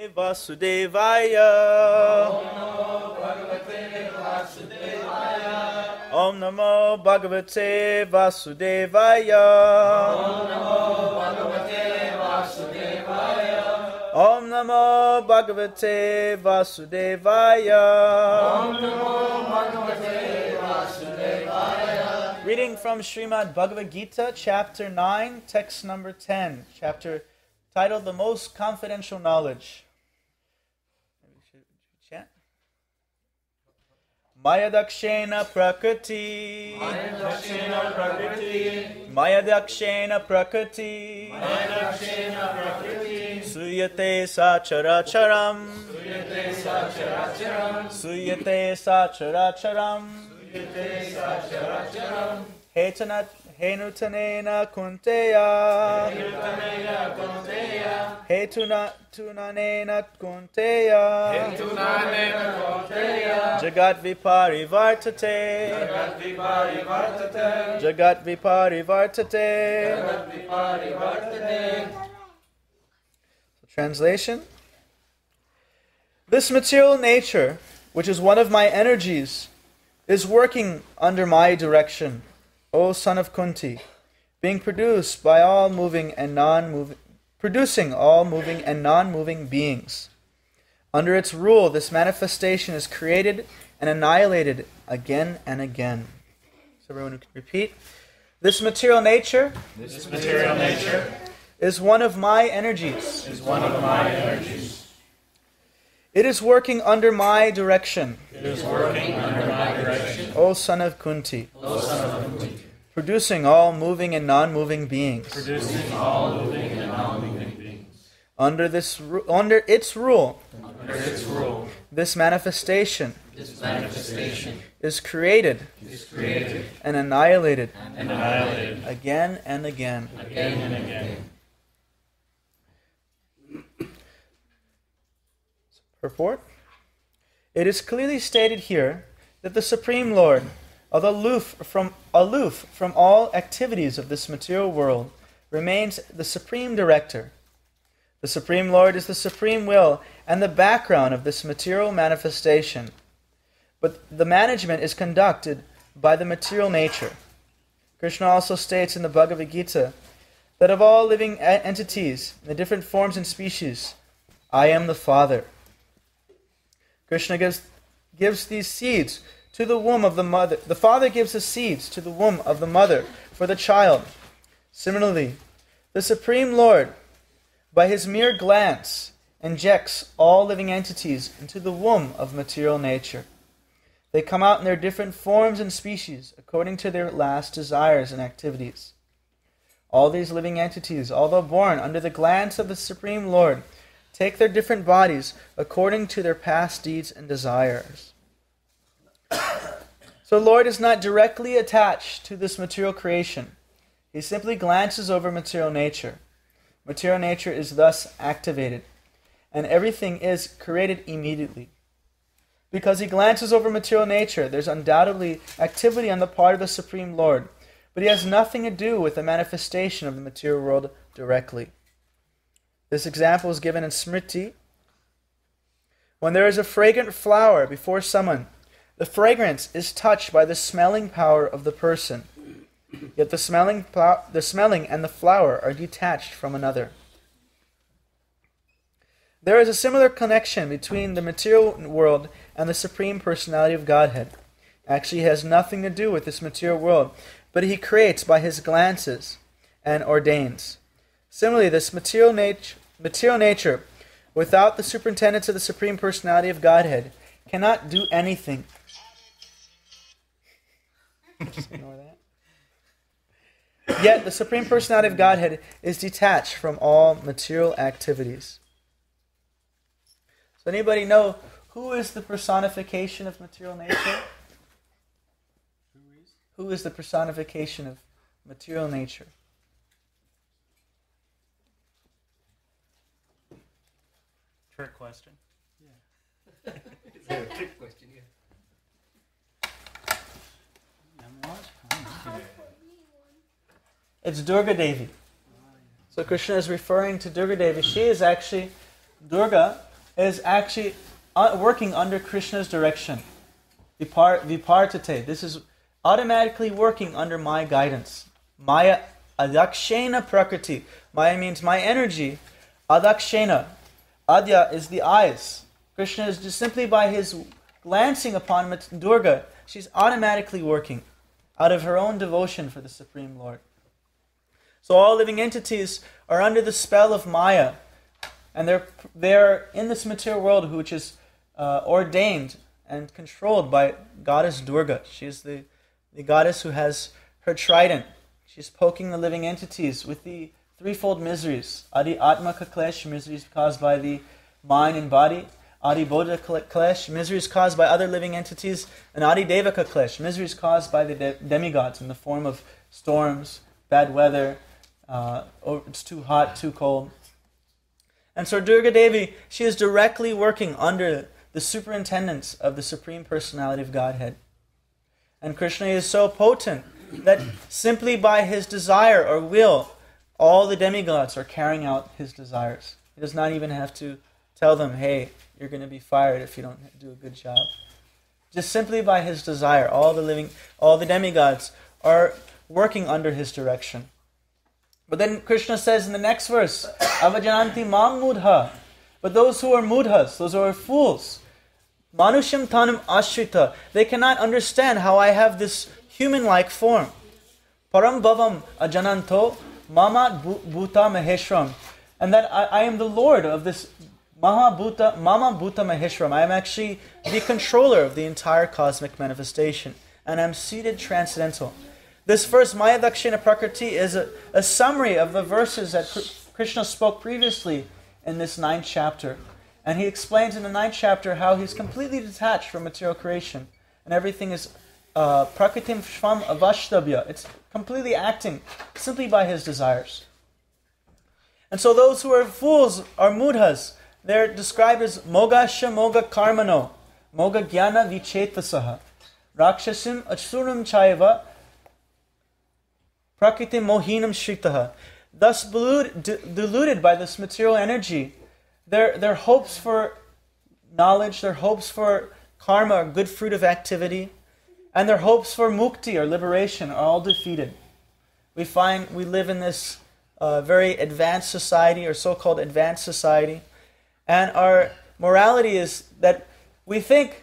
Vasudevaya. Om Namo Bhagavate Vasudevaya. Om Namo Bhagavate Vasudevaya. Reading from Srimad Bhagavad Gita, chapter 9, text number 10, chapter titled The Most Confidential Knowledge. Mayadakshena Prakriti. Mayadakshena Prakriti. Mayadakshena Prakriti. Mayadakshena Prakriti. Suyate Sacharacharam. Suyate Sacharacharam. Suyate Sacharacharam. Suyate Sacharacharam. Henutanena kunteya. Henutanena kunteya. Hetunanena kunteya. Hetunanena kunteya. Jagat viparivartate. Jagat viparivartate. Jagat viparivartate. Jagat viparivartate. Translation: this material nature, which is one of my energies, is working under my direction, O son of Kunti, being produced by all moving and non-moving, producing all moving and non-moving beings. Under its rule, this manifestation is created and annihilated again and again. So everyone can repeat. This material nature is one of my energies. It is working under my direction. O son of Kunti. Producing all moving and non-moving beings. Under its rule, this manifestation is created and annihilated again and again. Purport: it is clearly stated here that the Supreme Lord, although aloof from all activities of this material world, remains the Supreme Director. The Supreme Lord is the Supreme Will and the background of this material manifestation. But the management is conducted by the material nature. Krishna also states in the Bhagavad Gita that of all living entities, in the different forms and species, I am the Father. Krishna gives these seeds to the womb of the mother. The father gives the seeds to the womb of the mother for the child. Similarly, the Supreme Lord, by his mere glance, injects all living entities into the womb of material nature. They come out in their different forms and species according to their last desires and activities. All these living entities, although born under the glance of the Supreme Lord, take their different bodies according to their past deeds and desires. So the Lord is not directly attached to this material creation. He simply glances over material nature. Material nature is thus activated, and everything is created immediately. Because he glances over material nature, there's undoubtedly activity on the part of the Supreme Lord, but he has nothing to do with the manifestation of the material world directly. This example is given in Smriti. When there is a fragrant flower before someone, the fragrance is touched by the smelling power of the person. Yet the smelling and the flower are detached from another. There is a similar connection between the material world and the Supreme Personality of Godhead. Actually, he has nothing to do with this material world, but he creates by his glances and ordains. Similarly, this material nature, without the superintendence of the Supreme Personality of Godhead, cannot do anything. Just ignore that. Yet the Supreme Personality of Godhead is detached from all material activities. So anybody know who is the personification of material nature? Who is the personification of material nature? Trick question. Yeah. Is that a trick question? Yeah. It's Durga Devi. So Krishna is referring to Durga Devi. She is actually Durga, is actually working under Krishna's direction. Vipartate. This is automatically working under my guidance. Maya adakshena prakriti. Maya means my energy. Adakshena. Adya is the eyes. Krishna is just simply by his glancing upon Durga, she's automatically working out of her own devotion for the Supreme Lord. So all living entities are under the spell of Maya, and they're in this material world which is ordained and controlled by Goddess Durga. She is the goddess who has her trident. She's poking the living entities with the threefold miseries. Adi Atmaka Klesh, miseries caused by the mind and body. Adi Bodha Klesh, miseries caused by other living entities. And Adi Devaka Klesh, miseries caused by the demigods in the form of storms, bad weather, it's too hot, too cold. And so Durga Devi, she is directly working under the superintendence of the Supreme Personality of Godhead. And Krishna is so potent that simply by his desire or will, all the demigods are carrying out his desires. He does not even have to tell them, hey, you're going to be fired if you don't do a good job. Just simply by his desire, all the demigods are working under his direction. But then Krishna says in the next verse, Avajananti mam mudha. But those who are mudhas, those who are fools, manusham tanam ashrita, they cannot understand how I have this human-like form. Param bhavam ajananto mama bhuta maheshram. And that I am the Lord of this mama bhuta maheshram. I am actually the controller of the entire cosmic manifestation. And I'm seated transcendental. This verse, Maya Dakshina Prakriti, is a summary of the verses that Krishna spoke previously in this 9th chapter. And he explains in the 9th chapter how he's completely detached from material creation. And everything is prakritim shvam avashtabhya. It's completely acting simply by his desires. And so those who are fools are mudhas. They're described as mogasha moga karmano, moga jnana vichetasaha, rakshasim achuram chayava, prakritim mohinam shritaha. Thus deluded by this material energy, their hopes for knowledge, their hopes for karma, or good fruit of activity, and their hopes for mukti, or liberation, are all defeated. We live in this very advanced society, or so-called advanced society, and our morality is that we think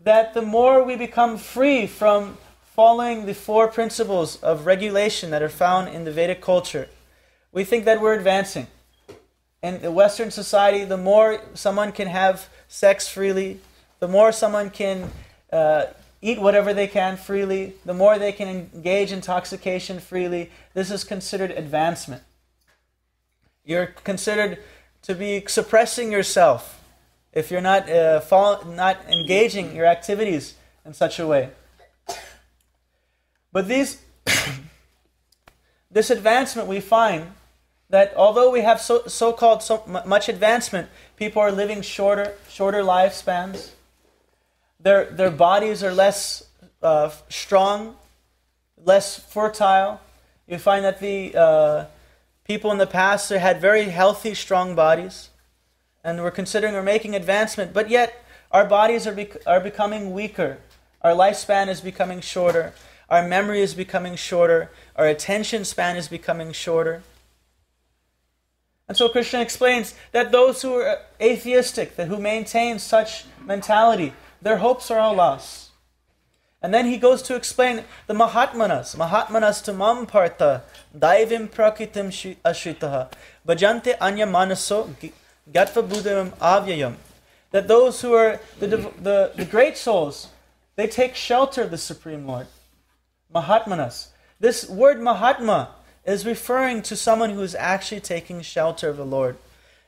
that the more we become free from following the 4 principles of regulation that are found in the Vedic culture, we think that we're advancing. In the Western society, the more someone can have sex freely, the more someone can eat whatever they can freely, the more they can engage in intoxication freely, this is considered advancement. You're considered to be suppressing yourself if you're not engaging your activities in such a way. But this advancement, we find that although we have so-called much advancement, people are living shorter lifespans. Their bodies are less strong, less fertile. You find that the people in the past had very healthy, strong bodies, and we're making advancement, but yet our bodies are becoming weaker. Our lifespan is becoming shorter. Our memory is becoming shorter. Our attention span is becoming shorter. And so Krishna explains that those who are atheistic, who maintain such mentality, their hopes are all lost. And then he goes to explain the Mahatmanas. Mahatmanas tamam partha, daivim prakritim ashritaha, bhajante anya manaso gatva buddham avyayam. That those who are the great souls, they take shelter of the Supreme Lord. Mahatmanas. This word Mahatma is referring to someone who is actually taking shelter of the Lord.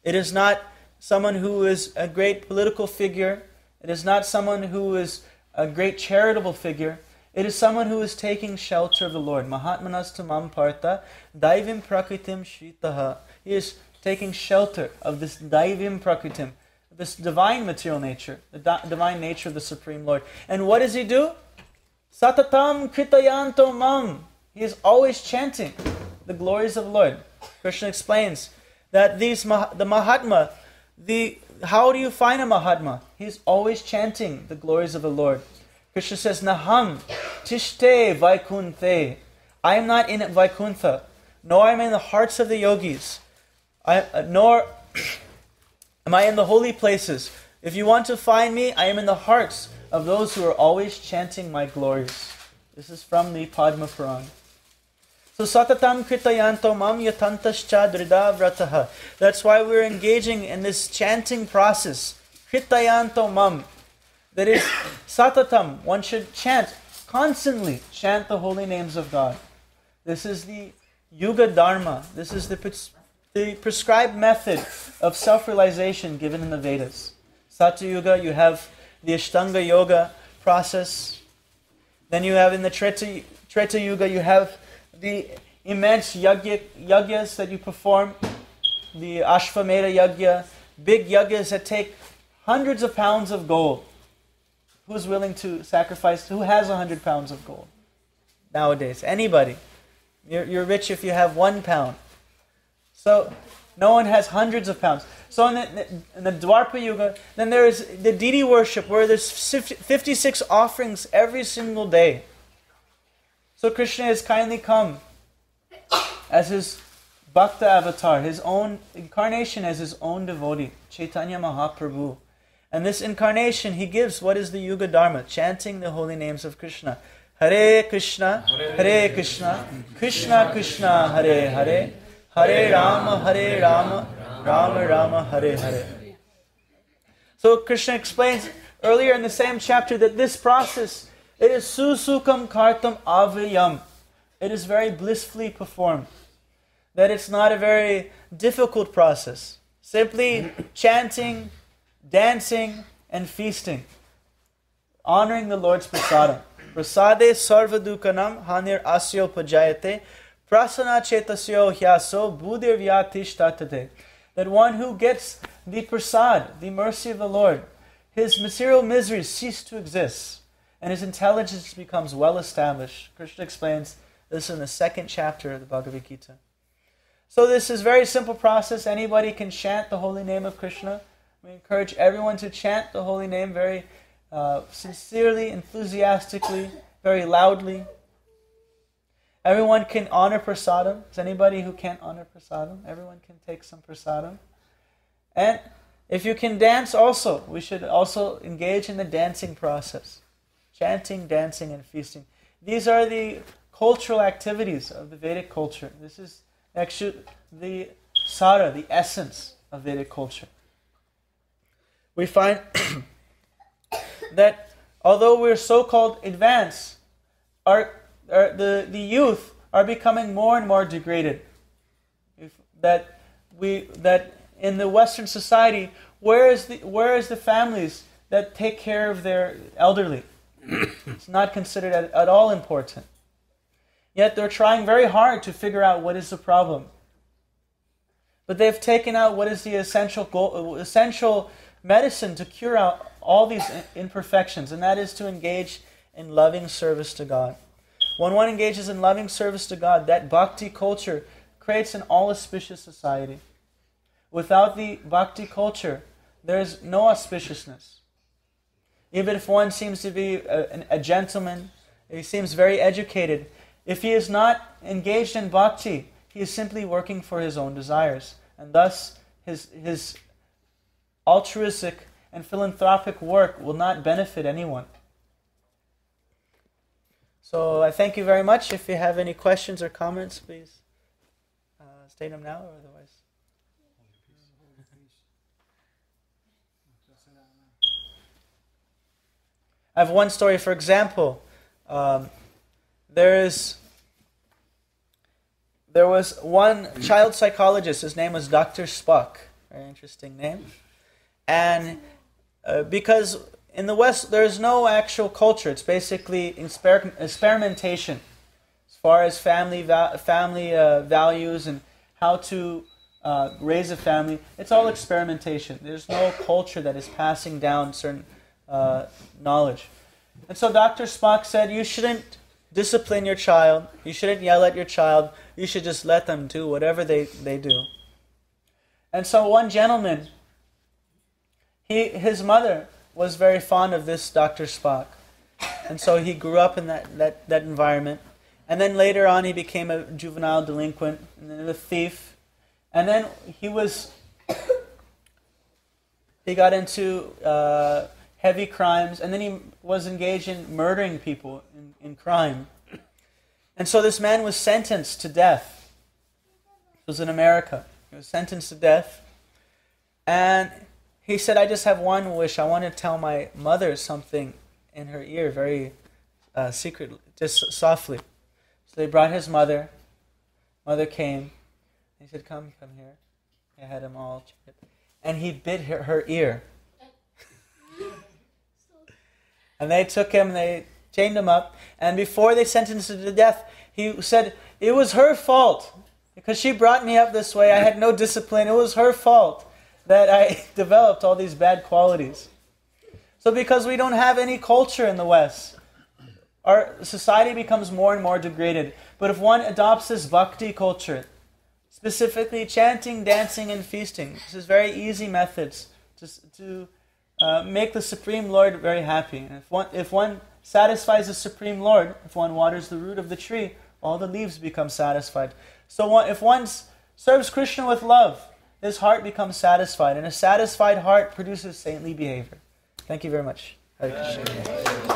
It is not someone who is a great political figure. It is not someone who is a great charitable figure. It is someone who is taking shelter of the Lord. Mahatmanas tamam partha, daivim prakritim shritaha. He is taking shelter of this daivim prakritim, this divine material nature, the divine nature of the Supreme Lord. And what does he do? Satatam kritayanto mam. He is always chanting the glories of the Lord. Krishna explains that the Mahatma, the how do you find a Mahatma? He's always chanting the glories of the Lord. Krishna says, Naham tishte vaikunthe. I am not in Vaikuntha, nor am I in the hearts of the yogis, nor am I in the holy places. If you want to find me, I am in the hearts of those who are always chanting my glories. This is from the Padma Puran. So satatam kritayanto mam yatantascha drida vrataha. That's why we're engaging in this chanting process. Kritayanto mam. That is satatam. One should chant, constantly chant the holy names of God. This is the Yuga Dharma. This is the prescribed method of self-realization given in the Vedas. Satya Yuga, you have the Ashtanga Yoga process. Then you have in the Treta Yuga, you have the immense yagyas that you perform. The Ashvamedha Yagya, big yagyas that take hundreds of pounds of gold. Who's willing to sacrifice? Who has 100 pounds of gold? Nowadays, anybody. You're rich if you have 1 pound. So, no one has hundreds of pounds. So in the Dwapara Yuga, then there is the deity worship where there's 56 offerings every single day. So Krishna has kindly come as his Bhakta avatar, his own incarnation as his own devotee, Chaitanya Mahaprabhu. And this incarnation, he gives what is the Yuga Dharma, chanting the holy names of Krishna. Hare Krishna, Hare Krishna, Krishna Krishna, Hare Hare, Hare Rama, Rama Rama, Hare Hare. So Krishna explains earlier in the same chapter that this process, it is susukam kartam avyam. It is very blissfully performed. That it's not a very difficult process. Simply chanting, dancing, and feasting. Honoring the Lord's prasadam. Prasade sarva dukanam hanir asyo pajayate prasana chetasyo hyaso buddhir vyatishtatate. That one who gets the prasad, the mercy of the Lord, his material miseries cease to exist, and his intelligence becomes well established. Krishna explains this in the 2nd chapter of the Bhagavad Gita. So this is a very simple process. Anybody can chant the holy name of Krishna. We encourage everyone to chant the holy name very sincerely, enthusiastically, very loudly. Everyone can honor prasadam. Is anybody who can't honor prasadam? Everyone can take some prasadam. And if you can dance also, we should also engage in the dancing process. Chanting, dancing, and feasting. These are the cultural activities of the Vedic culture. This is actually the sara, the essence of Vedic culture. We find that although we're so-called advanced, the youth are becoming more and more degraded. That in the Western society, where is the families that take care of their elderly? It's not considered at all important. Yet they're trying very hard to figure out what is the problem. But they've taken out what is the essential medicine to cure out all these imperfections, and that is to engage in loving service to God. When one engages in loving service to God, that bhakti culture creates an all-auspicious society. Without the bhakti culture, there is no auspiciousness. Even if one seems to be a gentleman, he seems very educated, if he is not engaged in bhakti, he is simply working for his own desires. And thus, his altruistic and philanthropic work will not benefit anyone. So I thank you very much. If you have any questions or comments, please state them now or otherwise. I have one story. For example, there was one child psychologist. His name was Dr. Spock. Very interesting name. And because in the West there is no actual culture, it's basically experimentation as far as family values and how to raise a family. It's all experimentation. There's no culture that is passing down certain knowledge. And so Dr. Spock said, you shouldn't discipline your child. You shouldn't yell at your child. You should just let them do whatever they do. And so one gentleman, his mother was very fond of this Dr. Spock. And so he grew up in that environment. And then later on he became a juvenile delinquent, and then a thief. And then he got into heavy crimes, and then he was engaged in murdering people in crime. And so this man was sentenced to death. It was in America. He was sentenced to death. And he said, I just have one wish. I want to tell my mother something in her ear, very secretly, just softly. So they brought his mother. Mother came. He said, come here. I had him all checked. And he bit her ear. And they took him, they chained him up. And before they sentenced him to death, he said, it was her fault. Because she brought me up this way. I had no discipline. It was her fault that I developed all these bad qualities. So because we don't have any culture in the West, our society becomes more and more degraded. But if one adopts this bhakti culture, specifically chanting, dancing, and feasting, this is very easy methods to make the Supreme Lord very happy. And if one satisfies the Supreme Lord, if one waters the root of the tree, all the leaves become satisfied. So if one serves Krishna with love, his heart becomes satisfied, and a satisfied heart produces saintly behavior. Thank you very much. Hare Krishna.